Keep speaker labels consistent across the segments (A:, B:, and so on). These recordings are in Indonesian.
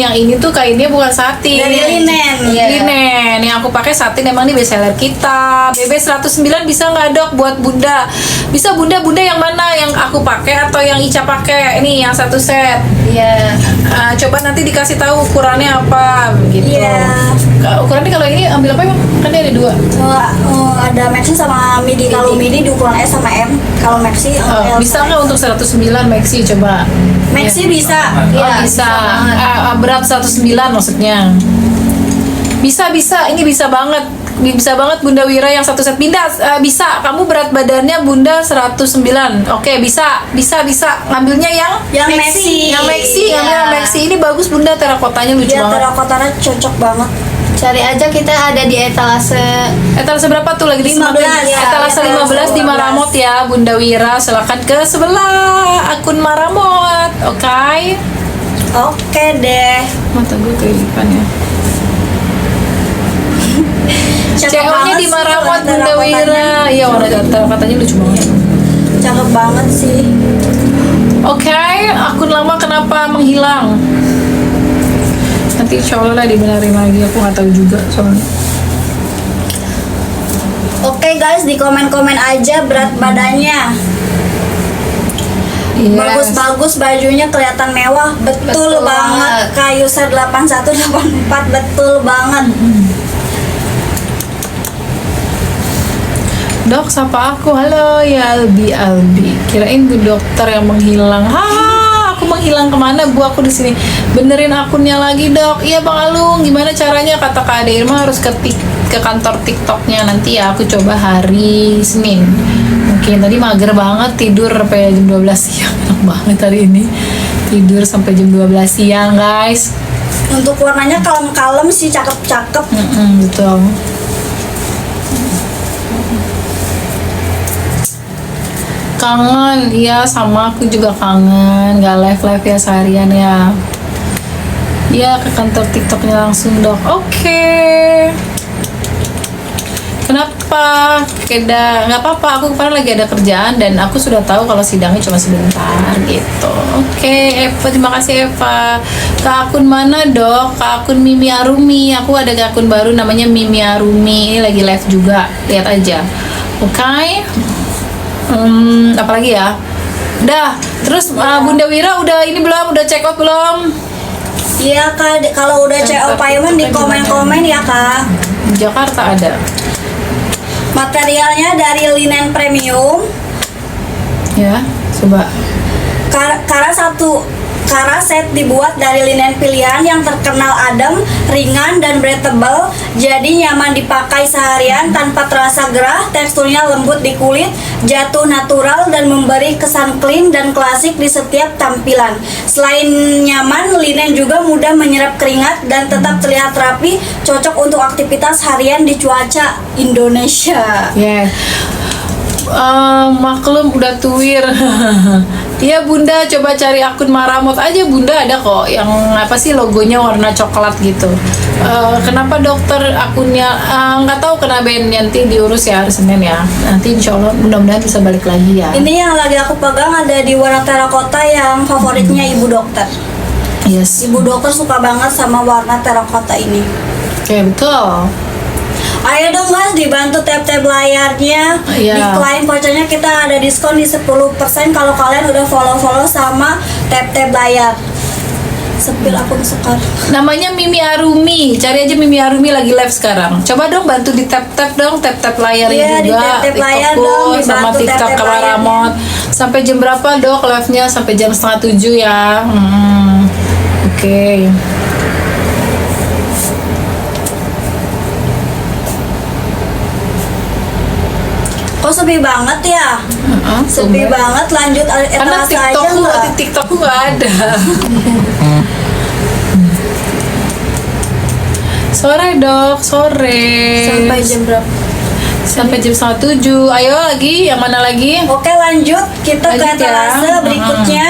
A: Yang ini tuh kainnya bukan satin.
B: Dari linen.
A: Iya. Linen. Yang aku pakai satin emang ini best seller kita. BB 109 bisa nggak dok buat bunda? Bisa bunda yang mana? Yang aku pakai atau yang Ica pakai? Ini yang satu set.
C: Iya.
A: Coba nanti dikasih tahu ukurannya apa gitu.
B: Iya.
A: Ukurannya kalau ini ambil apa emang? Kan dia ada 2.
B: Ada maxi sama midi. Kalau midi di ukuran S sama M. Kalau maxi L
A: Bisa
B: sama
A: nggak
B: M.
A: untuk 109 maxi coba?
B: Maxi bisa.
A: Iya, bisa. Berat 109 maksudnya. Bisa. Ini bisa banget. Bisa banget Bunda Wira yang satu set. Binda, bisa. Kamu berat badannya Bunda 109. Oke, bisa. Ngambilnya yang
B: maxi.
A: Yang maxi,
C: Iya.
A: ngambil yang maxi. Ini bagus Bunda, terakotanya lucu
B: Iya,
A: banget.
B: terakotanya cocok banget.
C: Cari aja, kita ada di
A: Etalase berapa tuh lagi di
B: 15, ya.
A: Etalase 15 di
B: 15.
A: Maramot ya Bunda Wira. Silakan ke sebelah akun Maramot. Oke.
B: Oke deh.
A: Mata gue kelipan ya.
B: Cakep
A: CO-nya
B: banget
A: di
B: sih
A: Maramot
B: warna
A: Bunda
B: terakotanya.
A: Wira. Iya, warna katanya lucu banget.
B: Cakep banget sih.
A: Oke, akun lama kenapa menghilang? Nanti insya Allah lah dibenerin lagi. Aku nggak tahu juga soalnya.
B: Oke guys, di komen-komen aja berat badannya.
A: Yes.
B: Bagus-bagus, bajunya kelihatan mewah. Betul
C: Betul
B: banget. Kak Yuser 8184, betul banget.
A: Dok, sapa aku. Halo ya Albi. Kirain Bu Dokter yang menghilang. Aku menghilang kemana Bu? Aku di sini benerin akunnya lagi Dok. Iya Bang Alung, gimana caranya? Kata Kak Ade Irma harus ke kantor TikToknya nanti ya. Aku coba hari Senin. Mungkin tadi mager banget tidur sampai jam 12 siang. Enak banget hari ini tidur sampai jam 12 siang guys.
B: Untuk warnanya kalem-kalem sih, cakep-cakep.
A: Betul. Kangen, iya sama aku juga kangen. Gak live ya seharian ya. Iya ke kantor TikToknya langsung Dok. Oke. Kenapa? Nggak apa-apa. Aku kemarin lagi ada kerjaan dan aku sudah tahu kalau sidangnya cuma sebentar gitu. Oke, Eva, terima kasih Eva. Ke akun mana Dok? Ke akun Mimi Arumi. Aku ada ke akun baru namanya Mimi Arumi. Ini lagi live juga. Lihat aja. Oke. Apalagi ya? Udah. Terus Bunda Wira udah ini belum? Udah check out belum?
B: Iya Kak, kalau udah CO payment di komen-komen ya Kak.
A: Di Jakarta ada.
B: Materialnya dari linen premium.
A: Ya, coba.
B: Kara set dibuat dari linen pilihan yang terkenal adem, ringan, dan breathable. Jadi nyaman dipakai seharian tanpa terasa gerah. Teksturnya lembut di kulit, jatuh natural, dan memberi kesan clean dan klasik di setiap tampilan. Selain nyaman, linen juga mudah menyerap keringat dan tetap terlihat rapi. Cocok untuk aktivitas harian di cuaca Indonesia.
A: Yeah. Maklum udah tuir. Iya Bunda, coba cari akun Maramot aja Bunda, ada kok yang apa sih logonya warna coklat gitu. Kenapa dokter akunnya nggak tahu, kena ban, nanti diurus ya hari Senin ya. Nanti insya Allah mudah-mudahan bisa balik lagi ya.
B: Ini yang lagi aku pegang ada di warna terakota yang favoritnya Ibu Dokter.
A: Yes.
B: Ibu Dokter suka banget sama warna terakota ini.
A: Oke, betul.
B: Ayo dong guys, dibantu tap-tap layarnya.
A: Iya.
B: Di klien vouchernya kita ada diskon di 10% kalau kalian udah follow-follow sama tap-tap layar. Sepil akun sekarang.
A: Namanya Mimi Arumi. Cari aja Mimi Arumi lagi live sekarang. Coba dong bantu di tap-tap dong, tap-tap layarnya
B: Iya,
A: juga.
B: di tap-tap layar
A: TikTokku
B: dong,
A: sama
B: dibantu
A: TikTok
B: tap-tap
A: Maramot. Sampai jam berapa Dok live-nya? Sampai jam 6:30 ya. Oke.
B: Kok sepi banget ya? Sepi
A: Tumben.
B: banget, lanjut
A: Karena
B: etalase aja nggak?
A: TikTokku nggak ada. Sore Dok, sore.
B: Sampai jam berapa?
A: Sampai jam 6:30. Ayo lagi, yang mana lagi?
B: Oke lanjut, kita ke
A: Lanjut ya.
B: etalase berikutnya.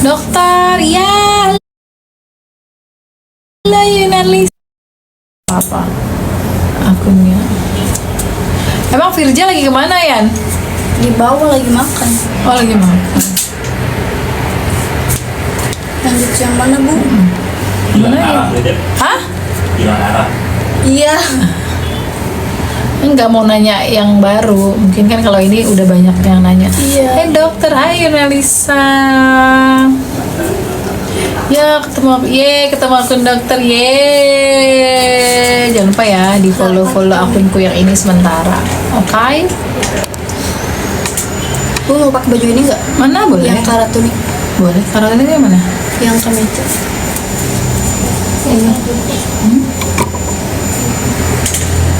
A: Dokter, ya. Halo Yunarlis. Apa? Akunnya. Emang Firja lagi kemana Yan?
B: Di bawah lagi makan.
A: Oh lagi makan.
B: Yang mana Bu?
A: Gimana ya?
D: Arah beda.
A: Hah?
D: Hilang arah.
B: Iya.
A: Enggak mau nanya yang baru. Mungkin kan kalau ini udah banyak yang nanya.
B: Iya.
A: Hai dokter, hai Yunalisa. Ya ketemu akun dokter, jangan lupa ya di follow akunku yang ini sementara, oke?
B: Bu mau pakai baju ini nggak?
A: Mana boleh?
B: Yang karat tunik,
A: Boleh, taruh ini yang mana?
B: yang kemeja.
A: Ini.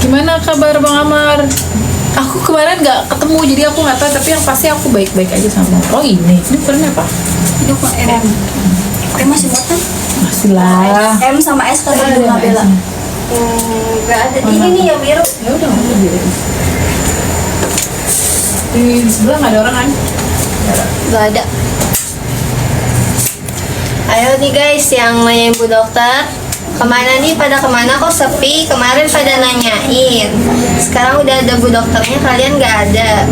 A: Gimana kabar Bang Amar? Aku kemarin nggak ketemu, jadi aku nggak tahu, tapi yang pasti aku baik-baik aja sama. Oh ini ukurannya apa?
B: Ini kok M. Masih muat kan?
A: Masih lah.
B: M sama S tadi Bu Nabila.
C: Nggak ada. Ini nih yang biru.
A: Ya udah nggak ada biru. Di sebelah nggak ada orang kan?
C: Nggak ada. Ayo nih guys, yang nanyain Bu Dokter, kemana nih, pada kemana kok sepi? Kemarin pada nanyain, sekarang udah ada Bu Dokternya, kalian nggak ada.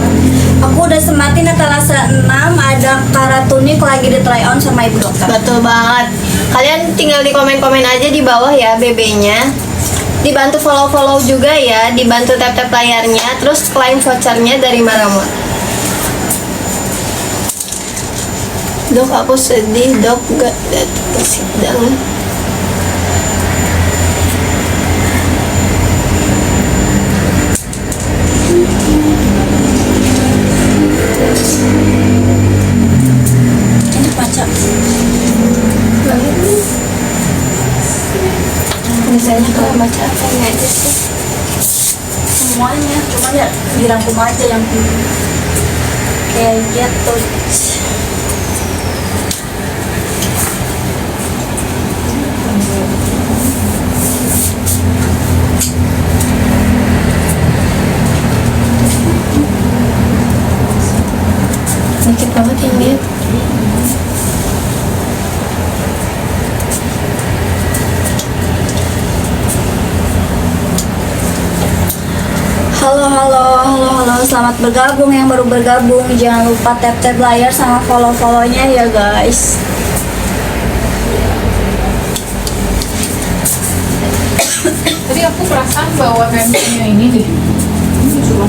B: Aku udah sematin etalase 6, ada karat tunik lagi di try on sama Ibu Dokter.
C: Betul banget. Kalian tinggal di komen-komen aja di bawah ya BB-nya. Dibantu follow-follow juga ya, dibantu tap-tap layarnya, terus klaim vouchernya dari Maramot. Dok, aku sedih, dok, gak datang ke sidang.
B: Ini baca.
C: Misalnya kalau baca apanya aja sih?
B: Semuanya, cuma ya dirangkum aja yang kayak gitu.
C: Dikit banget yang dia.
B: Halo, selamat bergabung yang baru bergabung. Jangan lupa tap-tap layar sama follow-follownya ya guys.
A: Tadi aku perasaan bawa handphonenya ini deh. Ini coba.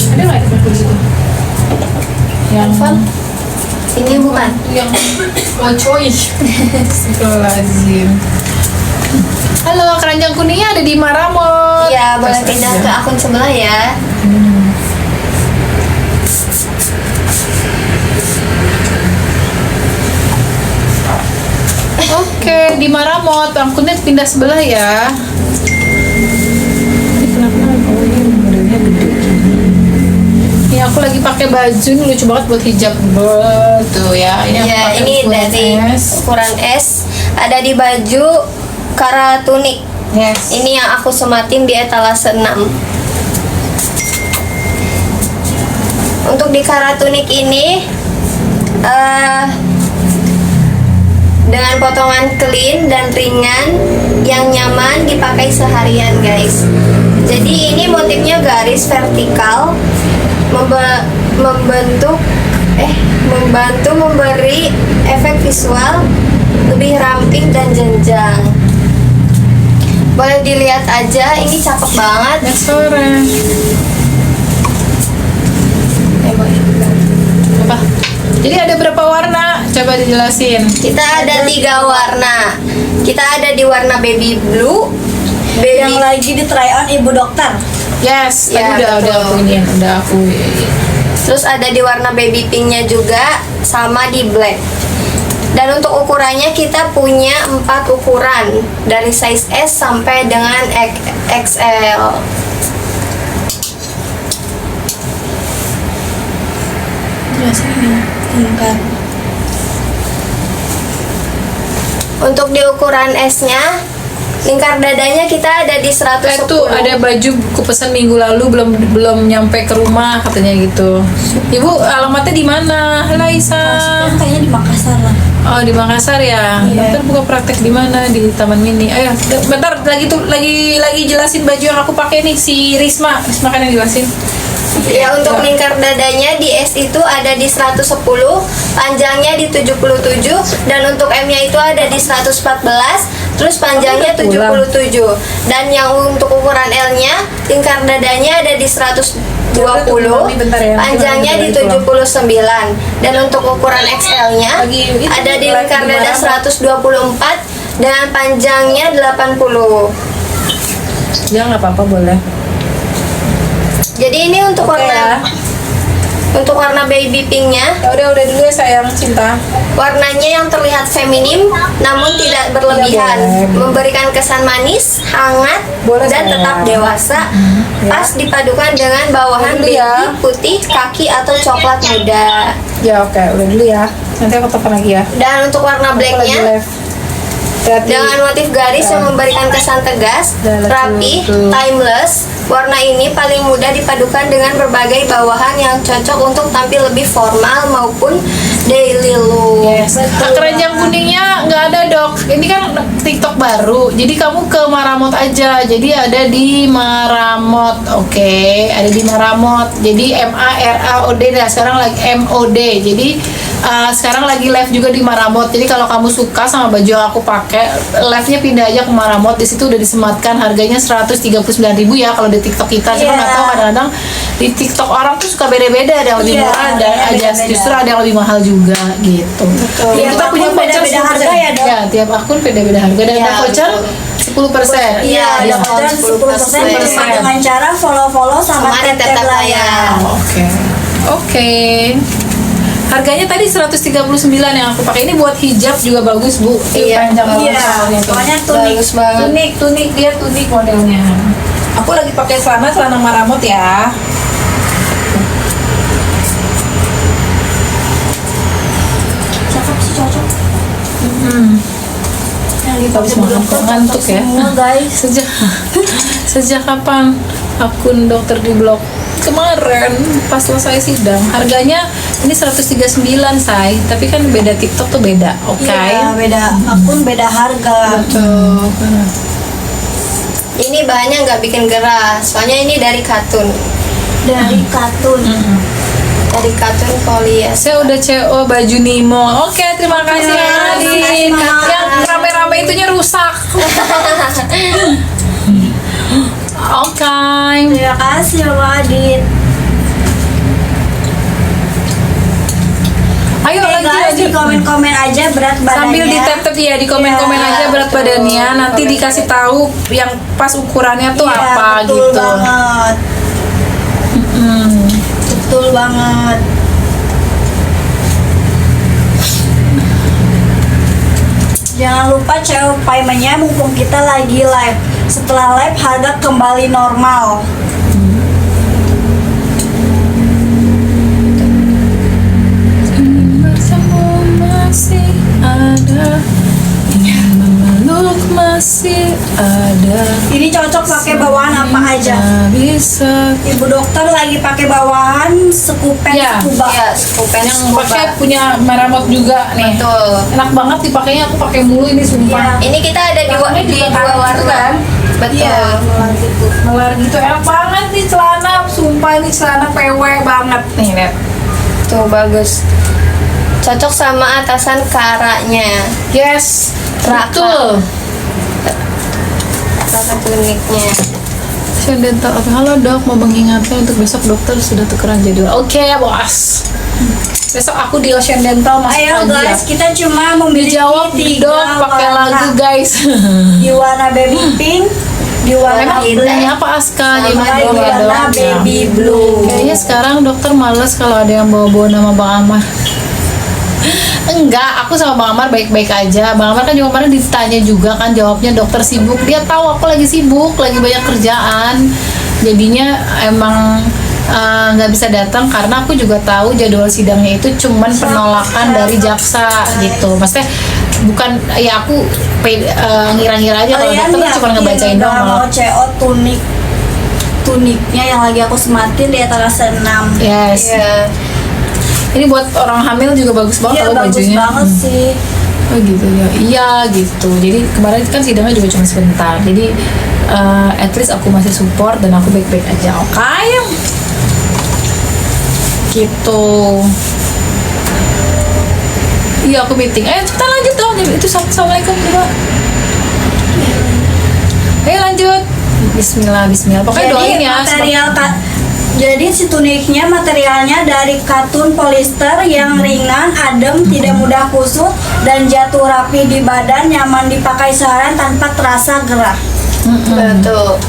A: Ada nggak di buku itu? Yang
C: Ini bukan.
A: yang choice. Astagfirullahaladzim. Halo, keranjang kuningnya ada di Maramot.
C: Iya, boleh pindah ke akun sebelah ya.
A: Oke, di Maramot, akunnya pindah sebelah ya. Ini kenapa? Oh, ini modelnya gede gini. Ini aku lagi pakai baju, ini lucu banget buat hijab. Tuh ya, ini aku
C: Iya,
A: pakai
C: ini
A: ukuran
C: dari
A: S.
C: ukuran S, ada di baju karat tunik.
A: Yes.
C: Ini yang aku sematin di etalase 6. Untuk di karat tunik ini dengan potongan clean dan ringan yang nyaman dipakai seharian guys. Jadi ini motifnya garis vertikal, membantu memberi efek visual lebih ramping dan jenjang. Boleh dilihat aja, ini cakep banget.
A: Next sore. Apa? Jadi ada berapa warna? Coba dijelasin.
C: Kita ada 3 warna. Kita ada di warna baby blue,
B: Yang
C: baby
B: lagi di try on Ibu Dokter.
A: Yes,
C: Ya,
A: tadi udah
C: betul.
A: aku ini, udah aku.
C: terus ada di warna baby pinknya juga, sama di black. Dan untuk ukurannya kita punya 4 ukuran dari size S sampai dengan XL.
B: Jelasin ini. Tingkat.
C: Untuk di ukuran S-nya Lingkar dadanya kita ada di 110.
A: Itu ada baju ku pesan minggu lalu belum nyampe ke rumah katanya gitu. Ibu alamatnya di mana? Laisa.
B: Kayaknya di Makassar lah.
A: Oh di Makassar ya.
B: Iya.
A: Dokter buka praktek di mana? Di Taman Mini. Ayo, bentar lagi jelasin baju yang aku pakai nih si Risma. Risma kan yang jelasin.
C: Ya, untuk lingkar dadanya di S itu ada di 110, panjangnya di 77, dan untuk M-nya itu ada di 114, terus panjangnya 77. Dan yang untuk ukuran L-nya, lingkar dadanya ada di 120,
A: Bentar ya,
C: panjangnya di 79. Dan untuk ukuran XL-nya ada di lingkar dada 124 dengan panjangnya 80.
A: Ya nggak apa-apa boleh.
C: Jadi ini untuk
A: Oke ya.
C: warna baby pinknya,
A: Ya udah dulu ya sayang cinta.
C: warnanya yang terlihat feminim namun tidak berlebihan,
A: Ya, boleh.
C: memberikan kesan manis, hangat,
A: Boleh,
C: dan
A: sayang.
C: tetap dewasa.
A: Ya.
C: Pas dipadukan dengan bawahan
A: Dulu
C: baby
A: ya.
C: putih, kaki atau coklat muda.
A: Ya oke, udah dulu ya. Nanti aku telepon lagi ya.
C: Dan untuk warna
A: Aku lagi
C: blacknya
A: live. Hati-hati.
C: dengan motif garis yang memberikan kesan tegas,
A: Udah,
C: rapi,
A: tuh.
C: timeless. Warna ini paling mudah dipadukan dengan berbagai bawahan yang cocok untuk tampil lebih formal maupun daily look.
A: Yes. Keranjang kuningnya nggak ada dok. Ini kan TikTok baru. Jadi kamu ke Maramot aja. Jadi ada di Maramot. Oke, ada di Maramot. Jadi MARAOD. Nah sekarang lagi MOD. Jadi sekarang lagi live juga di Maramot. Jadi kalau kamu suka sama baju yang aku pakai, live-nya pindah aja ke Maramot. Di situ udah disematkan harganya 139.000 ya kalau di TikTok kita. Cuma nggak
B: Iya.
A: tahu kadang-kadang di TikTok orang tuh suka beda-beda. Ada yang lebih
B: Iya,
A: murah, ada
B: ada
A: aja
B: beda-beda.
A: justru ada yang lebih mahal juga gitu.
B: Tiap
A: Ya, kita punya
B: akun
A: voucher
B: beda-beda
A: 10%.
B: harga ya, Dok?
A: Ya, tiap akun beda-beda harga dan
C: Ya,
A: ada voucher
C: betul.
A: 10%.
B: Iya, ada voucher 10% dengan cara follow-follow sama
C: Sama
B: tap-tap
C: tap-tap
B: layar.
C: layar.
A: Oke. Oke. Harganya tadi 139 yang aku pakai. Ini buat hijab juga bagus, Bu.
C: Iya,
A: Panjang
C: bagus.
B: Iya,
A: soalnya tuh.
B: soalnya tunik.
C: Bagus banget.
A: Tunik dia tunik modelnya. Aku lagi pakai celana Maramot ya.
B: Cakep sih, cocok. Yang
A: Habis
B: dipakai
A: makan
B: dokter
A: kok ngantuk
B: cocok
A: ya.
B: semua, guys.
A: Sejak kapan akun dokter diblok? Kemarin pas selesai sidang. Harganya ini 139 say, tapi kan beda TikTok tuh beda. Oke.
B: Iya, beda akun, beda harga.
A: Betul.
C: Ini bahannya nggak bikin gerah, soalnya ini dari katun.
B: Dari katun.
C: Dari katun polies.
A: Saya udah CO baju Nemo. Oke, terima kasih
B: Terima kasih,
A: Adin.
B: Kak.
A: Yang rame-rame itunya rusak. Oke.
B: Terima kasih, Mbak Adit.
A: Ayo
B: Oke,
A: lagi
B: guys,
A: aja.
B: di komen-komen aja berat badannya.
A: Sambil di tap-tap ya, di komen-komen
B: Iya,
A: aja berat
C: betul.
A: badannya. Nanti dikasih tahu yang pas ukurannya tuh
B: Iya,
A: apa
B: betul
A: gitu.
B: banget. Betul banget. Jangan lupa cek paymentnya mumpung kita lagi live. Setelah live harga kembali normal.
A: Bersama masih ada, ingin memeluk masih ada.
B: Ini cocok pakai bawahan apa aja.
A: Tak bisa.
B: Ibu dokter lagi pakai bawahan sekupen
A: Iya,
B: scuba.
C: Iya, scuba
A: Yang pakai punya Maramot juga nih.
C: Betul.
A: Enak banget dipakainya, aku pakai mulu ini sumpah.
C: Ini kita ada di
A: Warnanya
C: di
A: juga
C: dua
A: karet
C: warna.
A: kan?
C: Betul.
B: Iya, melar gitu.
A: Melar gitu enak banget nih celana, sumpah ini celana PW banget nih lihat.
C: Tuh bagus. Cocok sama atasan karanya.
A: Yes,
C: Raka.
A: betul.
C: Raka tuniknya.
A: Saya dental apa? Halo dok, mau mengingatkan untuk besok dokter sudah tukeran jadwal. Oke ya bos. Besok aku di Ocean Dental masuk
B: Ayo
A: pagi
B: guys,
A: ya.
B: kita cuma memiliki
A: Dijawab
B: tiga
A: dok pakai
B: warna.
A: lagu guys.
B: Di warna baby pink, di warna
A: Emang
B: hitam,
A: belinya apa Aska?
B: sama
A: Gimana
B: di
A: dong ya
B: warna
A: dok?
B: baby blue.
A: Kayaknya sekarang dokter males kalau ada yang bawa-bawa nama Bang Amar. Enggak, aku sama Bang Amar baik-baik aja. Bang Amar kan juga kemarin ditanya juga kan, jawabnya dokter sibuk. Dia tahu aku lagi sibuk, lagi banyak kerjaan. Jadinya emang nggak bisa datang karena aku juga tahu jadwal sidangnya itu cuman penolakan dari jaksa gitu. Maksudnya bukan ya aku ngira-ngira aja kalau dokter tuh cuma ngebacain
B: nggak
A: doang
B: mau
A: malah.
B: CO tuniknya yang lagi aku sematin di etalase 6.
A: Yes.
C: Iya.
A: Ini buat orang hamil juga bagus banget
B: Iya
A: kalau
B: bagus
A: bajunya.
B: banget sih.
A: Oh gitu ya. Iya gitu. Jadi kemarin kan sidangnya juga cuma sebentar. Jadi at least aku masih support dan aku baik-baik aja. Oke. Gitu. Iya aku meeting. Ayo cepetan lanjut dong. Itu assalamualaikum gitu. Ayo lanjut. Bismillah, Bismillah. Pokoknya doain ya.
B: Jadi si tuniknya materialnya dari katun polister yang ringan, adem, tidak mudah kusut, dan jatuh rapi di badan, nyaman dipakai seharian tanpa terasa gerah.
C: Betul.